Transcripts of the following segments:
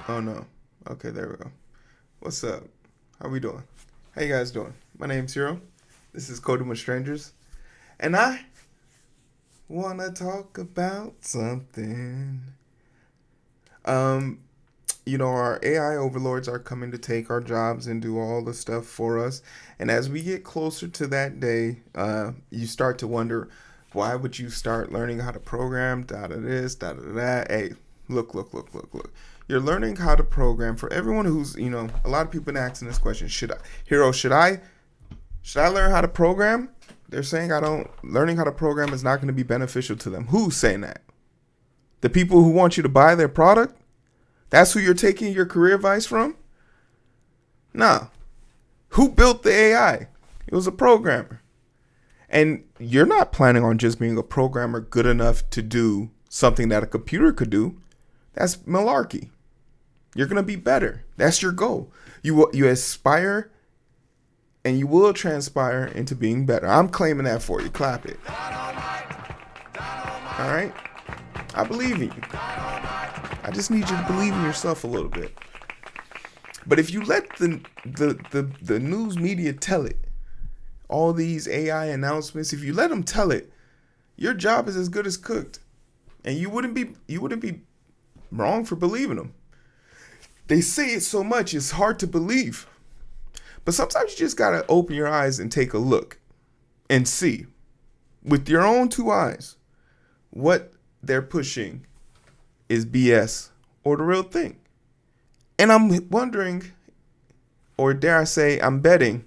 Oh no. Okay, there we go. What's up? How we doing? How you guys doing? My name's Hero. This is Coding with Strangers. And I wanna talk about something. Um, our AI overlords are coming to take our jobs and do all the stuff for us. And as we get closer to that day, you start to wonder, why would you start learning how to program? Da da this, da da that. Hey, look. You're learning how to program. For everyone who's, a lot of people been asking this question: should I learn how to program? They're saying learning how to program is not going to be beneficial to them. Who's saying that? The people who want you to buy their product? That's who you're taking your career advice from? Nah. Who built the AI? It was a programmer. And you're not planning on just being a programmer good enough to do something that a computer could do. That's malarkey. You're going to be better. That's your goal. You aspire and you will transpire into being better. I'm claiming that for you. Clap it. All right? I believe in you. I just need you to believe in yourself a little bit. But if you let the news media tell it, all these AI announcements, if you let them tell it, your job is as good as cooked. And you wouldn't be wrong for believing them. They say it so much, it's hard to believe. But sometimes you just gotta open your eyes and take a look and see with your own two eyes what they're pushing is BS or the real thing. And I'm wondering, or dare I say, I'm betting,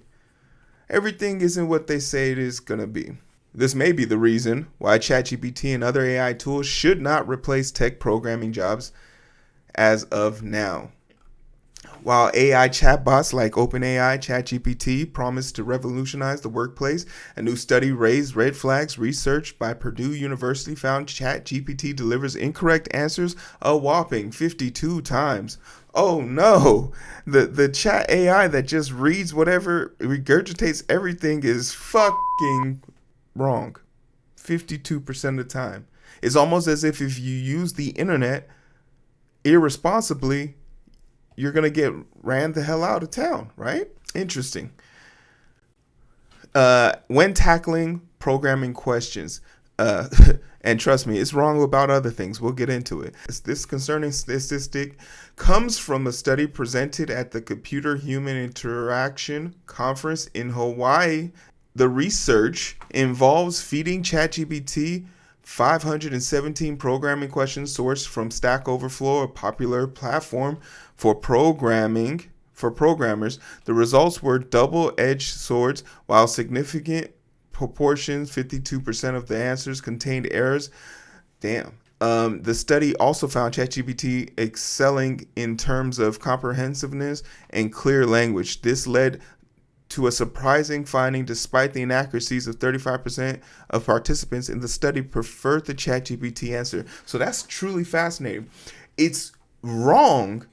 everything isn't what they say it is gonna be. This may be the reason why ChatGPT and other AI tools should not replace tech programming jobs as of now. While AI chatbots like OpenAI, ChatGPT promise to revolutionize the workplace, a new study raised red flags. Research by Purdue University found ChatGPT delivers incorrect answers a whopping 52 times. Oh no, the chat AI that just reads whatever, regurgitates everything is fucking wrong 52% of the time. It's almost as if you use the internet irresponsibly, you're going to get ran the hell out of town, right? Interesting. When tackling programming questions, and trust me, it's wrong about other things. We'll get into it. This concerning statistic comes from a study presented at the Computer Human Interaction Conference in Hawaii. The research involves feeding ChatGPT 517 programming questions sourced from Stack Overflow, a popular platform for programmers. The results were double-edged swords. While significant proportions, 52% of the answers contained errors. Damn. The study also found ChatGPT excelling in terms of comprehensiveness and clear language. This led to a surprising finding. Despite the inaccuracies of 35% of participants in the study preferred the ChatGPT answer. So that's truly fascinating. It's wrong,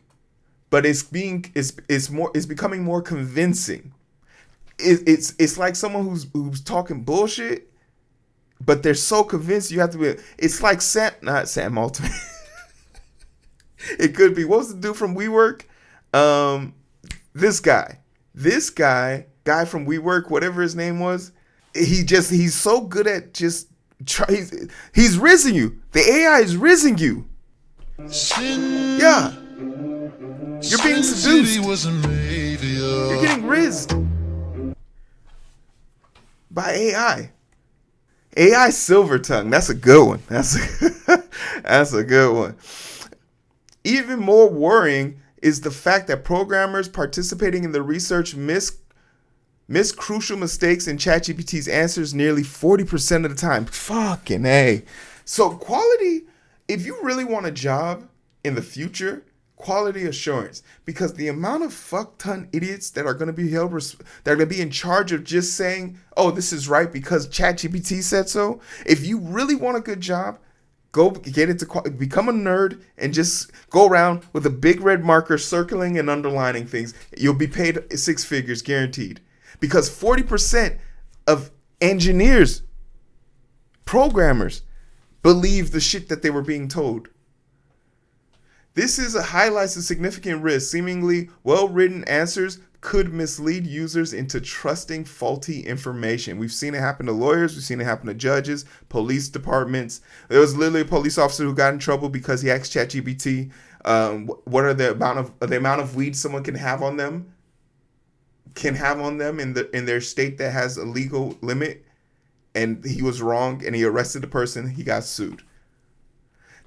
but it's becoming more convincing. It's like someone who's talking bullshit, but they're so convinced you have to be. It's like not Sam Altman. It could be, what was the dude from WeWork? This guy from WeWork, whatever his name was, he's so good at just he's rizzing you. The AI is rizzing you. Yeah. You're being seduced. You're getting rizzed by AI. AI silver tongue. That's a good one. That's a good one. Even more worrying is the fact that programmers participating in the research miss crucial mistakes in ChatGPT's answers nearly 40% of the time. Fucking A. So quality, if you really want a job in the future, quality assurance. Because the amount of fuck-ton idiots that are going to be in charge of just saying, oh, this is right because ChatGPT said so. If you really want a good job, go get into become a nerd and just go around with a big red marker circling and underlining things. You'll be paid six figures guaranteed. Because 40% of engineers, programmers, believe the shit that they were being told. Highlights a significant risk. Seemingly well-written answers could mislead users into trusting faulty information. We've seen it happen to lawyers. We've seen it happen to judges, police departments. There was literally a police officer who got in trouble because he asked ChatGPT, what are the amount of weed someone can have on them in their state that has a legal limit, and he was wrong and he arrested the person. He got sued.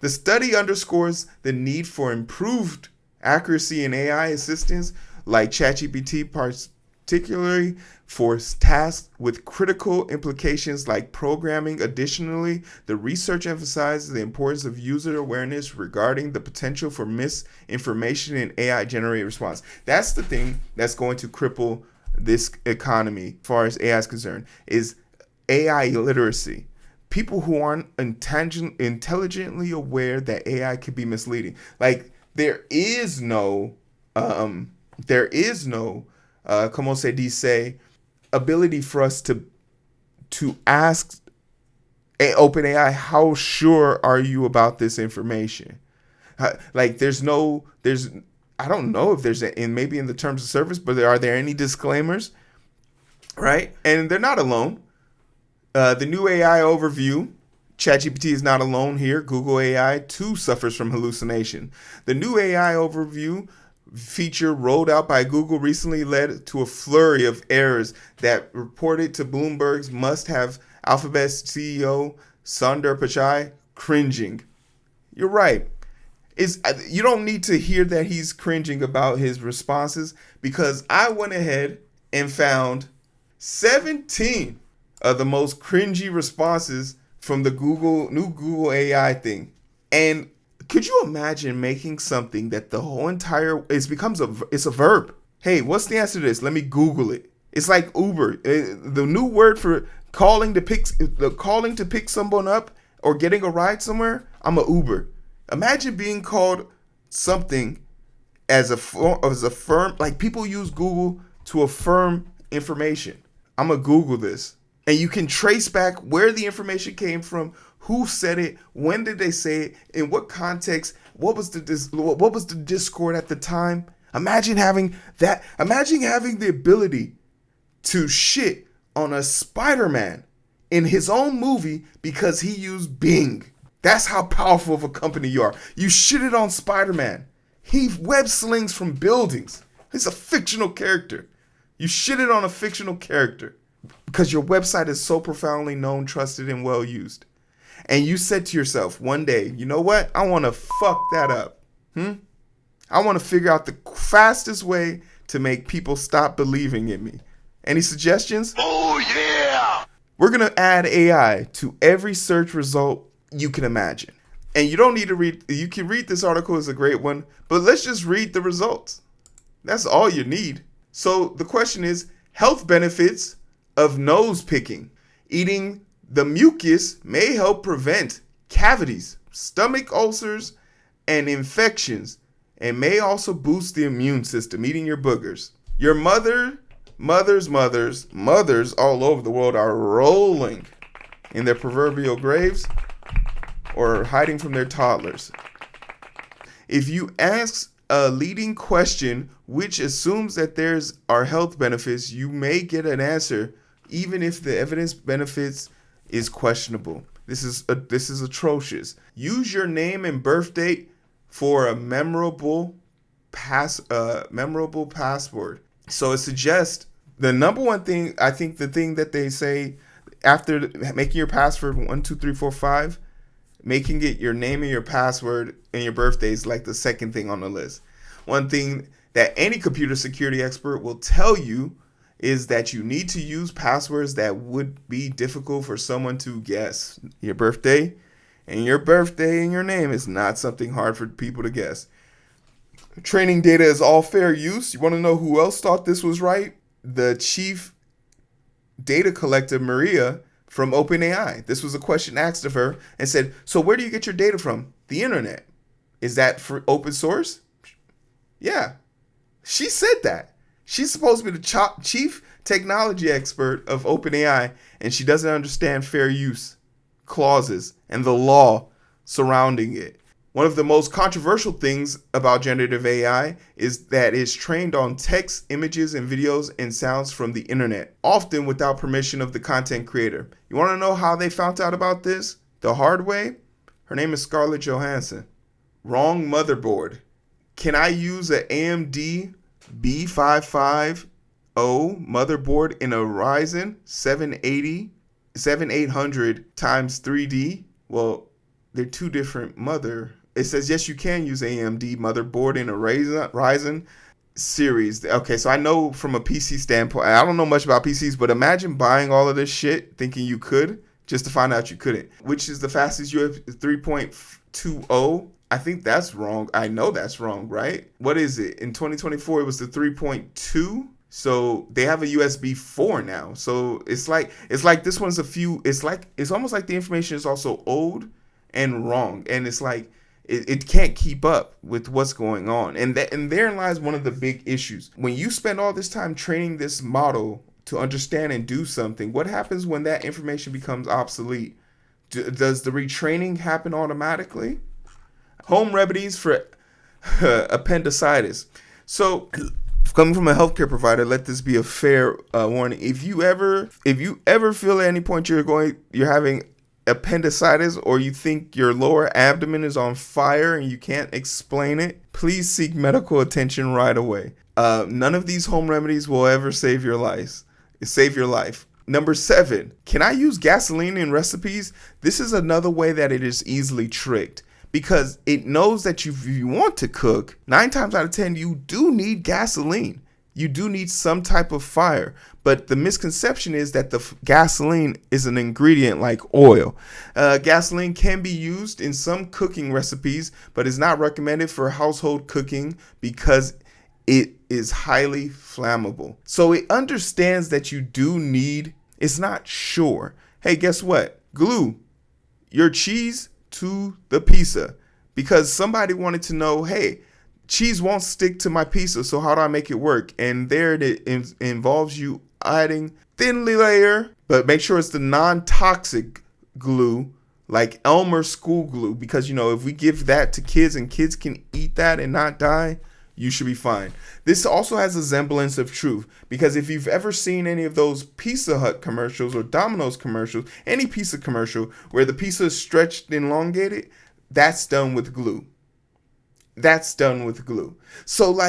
The study underscores the need for improved accuracy in AI assistance like ChatGPT, particularly for tasks with critical implications like programming. Additionally, the research emphasizes the importance of user awareness regarding the potential for misinformation in AI-generated response. That's the thing that's going to cripple this economy as far as AI is concerned, is AI literacy. People who aren't intelligently aware that AI could be misleading. Like there is no como se dice, ability for us to ask OpenAI, how sure are you about this information? Like I don't know if there's maybe in the terms of service, but are there any disclaimers? Right? And they're not alone. The new AI overview, ChatGPT is not alone here. Google AI too suffers from hallucination. The new AI overview feature rolled out by Google recently led to a flurry of errors that reported to Bloomberg's must-have Alphabet CEO Sundar Pichai cringing. You're right. You don't need to hear that he's cringing about his responses, because I went ahead and found 17 of the most cringy responses from the new Google AI thing. And could you imagine making something that the whole entire it's a verb? Hey, what's the answer to this? Let me Google it. It's like Uber. The new word for calling to pick someone up or getting a ride somewhere. I'm a Uber. Imagine being called something as a firm. Like people use Google to affirm information. I'm gonna Google this. And you can trace back where the information came from, who said it, when did they say it, in what context, what was the discord at the time. Imagine having that. Imagine having the ability to shit on a Spider-Man in his own movie because he used Bing. That's how powerful of a company you are. You shitted on Spider-Man. He web slings from buildings. He's a fictional character. You shitted on a fictional character because your website is so profoundly known, trusted, and well used. And you said to yourself one day, you know what? I want to fuck that up. I want to figure out the fastest way to make people stop believing in me. Any suggestions? Oh, yeah! We're going to add AI to every search result you can imagine. And you don't need to read. You can read this article. It's a great one. But let's just read the results. That's all you need. So the question is, health benefits of nose picking. Eating the mucus may help prevent cavities, stomach ulcers, and infections, and may also boost the immune system. Eating your boogers. Your mothers all over the world are rolling in their proverbial graves or hiding from their toddlers. If you ask a leading question which assumes that are health benefits, you may get an answer even if the evidence benefits is questionable. This is atrocious. Use your name and birth date for a memorable password. So it suggests the number one thing, I think the thing that they say after making your password 1, 2, 3, 4, 5, making it your name and your password and your birthday is like the second thing on the list. One thing that any computer security expert will tell you is that you need to use passwords that would be difficult for someone to guess. Your birthday and your name is not something hard for people to guess. Training data is all fair use. You want to know who else thought this was right? The chief data collector, Maria, from OpenAI. This was a question asked of her and said, so where do you get your data from? The internet. Is that for open source? Yeah. She said that. She's supposed to be the chief technology expert of OpenAI, and she doesn't understand fair use clauses and the law surrounding it. One of the most controversial things about generative AI is that it's trained on text, images, and videos and sounds from the internet, often without permission of the content creator. You want to know how they found out about this? The hard way? Her name is Scarlett Johansson. Wrong motherboard. Can I use an AMD B550 motherboard in a Ryzen 7800 times 3D? Well, they're two different It says, yes, you can use AMD motherboard in a Ryzen series. Okay, so I know from a PC standpoint, I don't know much about PCs, but imagine buying all of this shit thinking you could just to find out you couldn't. Which is the fastest USB 3.20? I think that's wrong. I know that's wrong, right? What is it? In 2024, it was the 3.2. So they have a USB 4 now. So it's like this one's it's almost like the information is also old and wrong. And it's like it can't keep up with what's going on. And therein lies one of the big issues. When you spend all this time training this model to understand and do something, what happens when that information becomes obsolete? Does the retraining happen automatically? Home remedies for appendicitis. So, coming from a healthcare provider, let this be a fair warning. If you ever feel at any point you're having appendicitis, or you think your lower abdomen is on fire and you can't explain it, please seek medical attention right away. None of these home remedies will ever save your life. Number 7, can I use gasoline in recipes? This is another way that it is easily tricked, because it knows that if you want to cook, 9 times out of 10, you do need gasoline. You do need some type of fire. But the misconception is that the gasoline is an ingredient like oil. Gasoline can be used in some cooking recipes, but is not recommended for household cooking because it is highly flammable. So it understands that you do need, it's not sure. Hey, guess what? Glue your cheese to the pizza, because somebody wanted to know, hey, cheese won't stick to my pizza, so how do I make it work? And there it involves you adding thinly layer, but make sure it's the non-toxic glue like Elmer school glue, because if we give that to kids and kids can eat that and not die, you should be fine. This also has a semblance of truth, because if you've ever seen any of those Pizza Hut commercials or Domino's commercials, any pizza commercial where the pizza is stretched and elongated, that's done with glue. So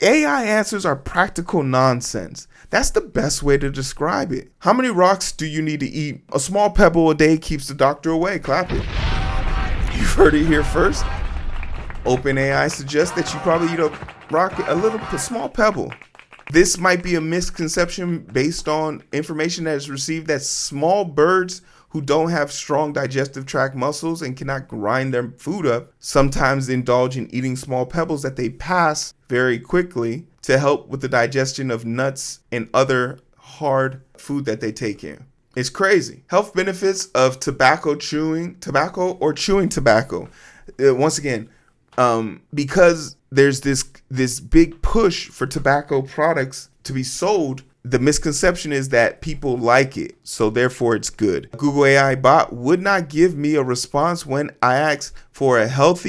AI answers are practical nonsense. That's the best way to describe it. How many rocks do you need to eat? A small pebble a day keeps the doctor away. Clap it. You've heard it here first. OpenAI suggests that you probably eat a small pebble. This might be a misconception based on information that is received that small birds who don't have strong digestive tract muscles and cannot grind their food up sometimes indulge in eating small pebbles that they pass very quickly to help with the digestion of nuts and other hard food that they take in. It's crazy. Health benefits of chewing tobacco. Once again, because there's this big push for tobacco products to be sold, the misconception is that people like it, so therefore it's good. Google AI bot would not give me a response when I asked for health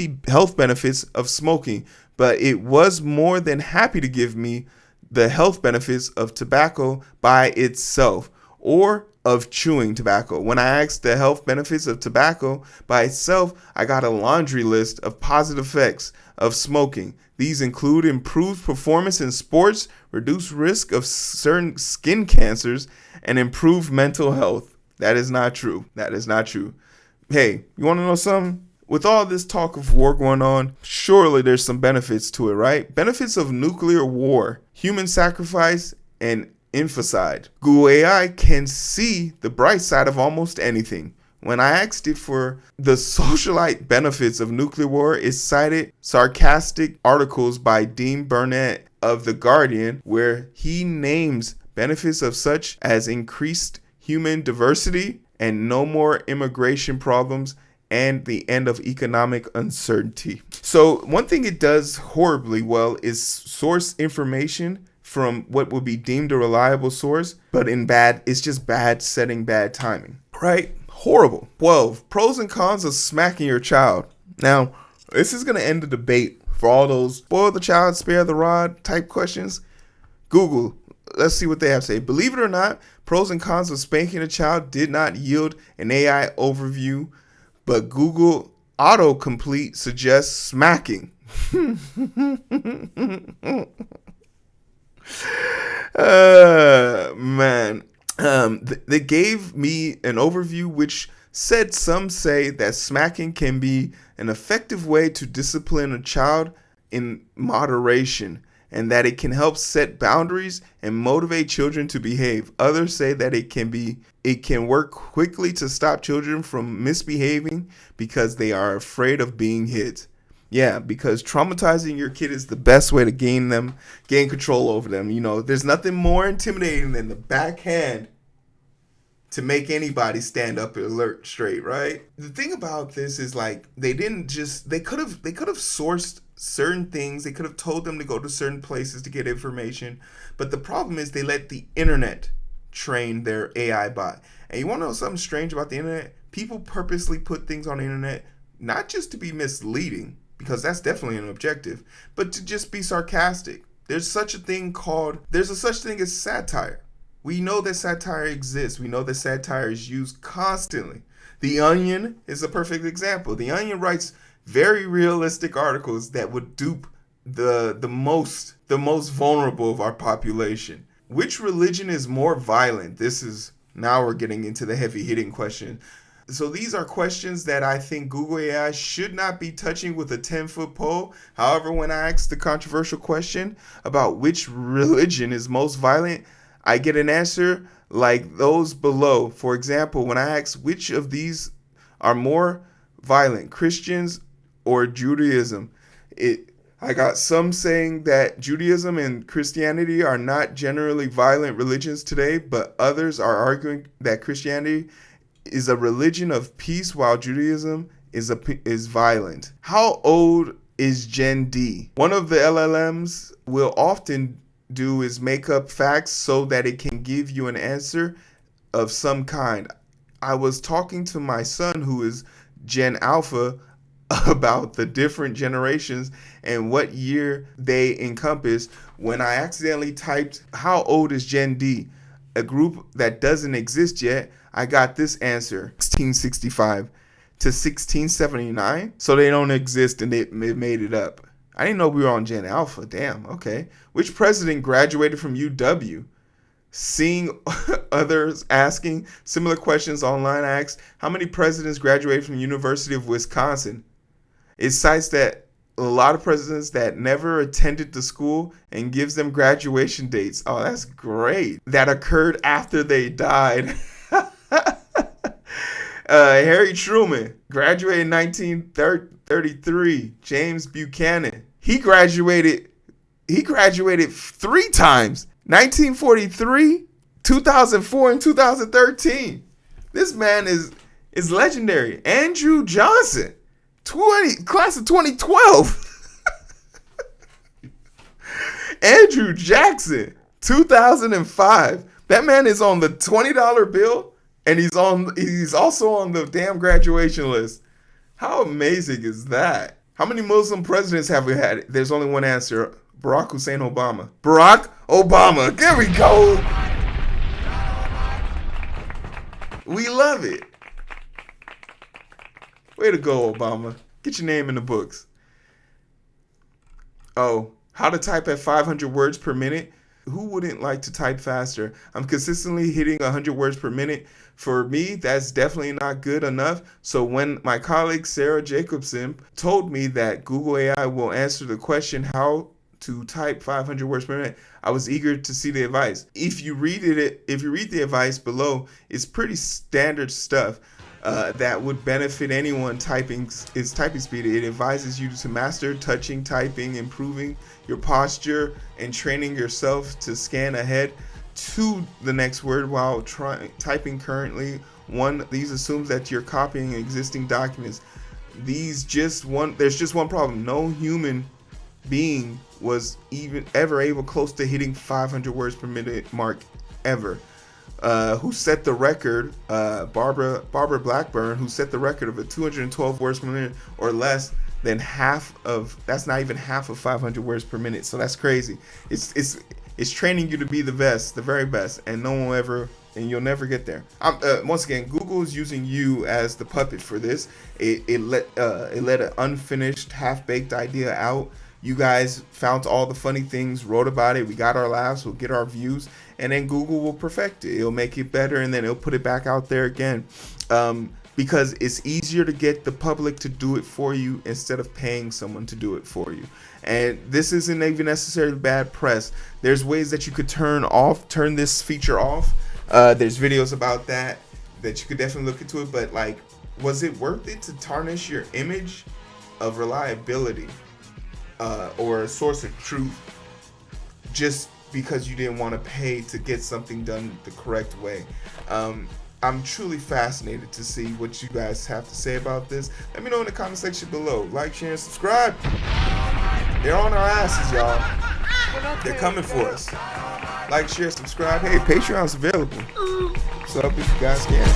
benefits of smoking, but it was more than happy to give me the health benefits of tobacco by itself, or of chewing tobacco. When I asked the health benefits of tobacco by itself, I got a laundry list of positive effects of smoking. These include improved performance in sports, reduced risk of certain skin cancers, and improved mental health. That is not true. Hey, you want to know something? With all this talk of war going on, surely there's some benefits to it, right? Benefits of nuclear war, human sacrifice, and infanticide. Google AI can see the bright side of almost anything. When I asked it for the socialite benefits of nuclear war, it cited sarcastic articles by Dean Burnett of The Guardian, where he names benefits of such as increased human diversity and no more immigration problems and the end of economic uncertainty. So one thing it does horribly well is source information from what would be deemed a reliable source, but it's just bad setting, bad timing, right? Horrible. 12, pros and cons of smacking your child. Now, This is going to end the debate for all those spoil the child, spare the rod type questions. Google, let's see what they have to say. Believe it or not, pros and cons of spanking a child did not yield an AI overview, but Google autocomplete suggests smacking. Man. They gave me an overview which said some say that smacking can be an effective way to discipline a child in moderation, and that it can help set boundaries and motivate children to behave. Others say that it can work quickly to stop children from misbehaving because they are afraid of being hit. Yeah, because traumatizing your kid is the best way to gain control over them. You know, there's nothing more intimidating than the backhand to make anybody stand up and alert straight, right? The thing about this is, like, they could have sourced certain things. They could have told them to go to certain places to get information. But the problem is they let the internet train their AI bot. And you want to know something strange about the internet? People purposely put things on the internet not just to be misleading, because that's definitely an objective, but to just be sarcastic. There's such thing as satire. We know that satire exists. We know that satire is used constantly. The Onion is a perfect example. The Onion writes very realistic articles that would dupe the most vulnerable of our population. Which religion is more violent? Now we're getting into the heavy hitting question. So these are questions that I think Google AI should not be touching with a 10-foot pole. However, when I ask the controversial question about which religion is most violent, I get an answer like those below. For example, when I ask which of these are more violent, Christians or Judaism, I got some saying that Judaism and Christianity are not generally violent religions today, but others are arguing that Christianity is a religion of peace while Judaism is violent. How old is Gen D? One of the LLMs will often do is make up facts so that it can give you an answer of some kind. I was talking to my son, who is Gen Alpha, about the different generations and what year they encompass when I accidentally typed, how old is Gen D? A group that doesn't exist yet. I got this answer, 1665 to 1679. So they don't exist and they made it up. I didn't know we were on Gen Alpha. Damn, okay. Which president graduated from UW? Seeing others asking similar questions online, I asked, how many presidents graduated from the University of Wisconsin? It cites that a lot of presidents that never attended the school and gives them graduation dates. Oh, that's great. That occurred after they died. Harry Truman graduated in 1933. James Buchanan, he graduated 3 times. 1943, 2004, and 2013. This man is legendary. Andrew Johnson, class of 2012. Andrew Jackson, 2005. That man is on the $20 bill, and he's also on the damn graduation list. How amazing is that? How many Muslim presidents have we had? There's only one answer. Barack Hussein Obama. Barack Obama. There we go. We love it. Way to go, Obama. Get your name in the books. Oh, how to type at 500 words per minute. Who wouldn't like to type faster? I'm consistently hitting 100 words per minute. For me, that's definitely not good enough. So when my colleague Sarah Jacobson told me that Google AI will answer the question how to type 500 words per minute, I was eager to see the advice. If you read the advice below, it's pretty standard stuff that would benefit anyone typing speed. It advises you to master touching, typing, improving your posture, and training yourself to scan ahead to the next word while typing currently. These assumes that you're copying existing documents. There's just one problem. No human being was ever able close to hitting 500 words per minute mark ever. Who set the record? Barbara Blackburn, who set the record of a 212 words per minute or less. then that's not even half of 500 words per minute. So that's crazy. It's training you to be the best, the very best, and no one will ever, and you'll never get there. Once again, Google is using you as the puppet for this. It let an unfinished, half-baked idea out. You guys found all the funny things, wrote about it. We got our laughs. We'll get our views, and then Google will perfect it. It'll make it better, and then it'll put it back out there again. Because it's easier to get the public to do it for you instead of paying someone to do it for you. And this isn't even necessarily bad press. There's ways that you could turn this feature off. There's videos about that you could definitely look into it. But like, was it worth it to tarnish your image of reliability or a source of truth just because you didn't want to pay to get something done the correct way? I'm truly fascinated to see what you guys have to say about this. Let me know in the comment section below. Like, share, and subscribe. They're on our asses, y'all. They're coming for us. Like, share, subscribe. Hey, Patreon's available. What's up if you guys can.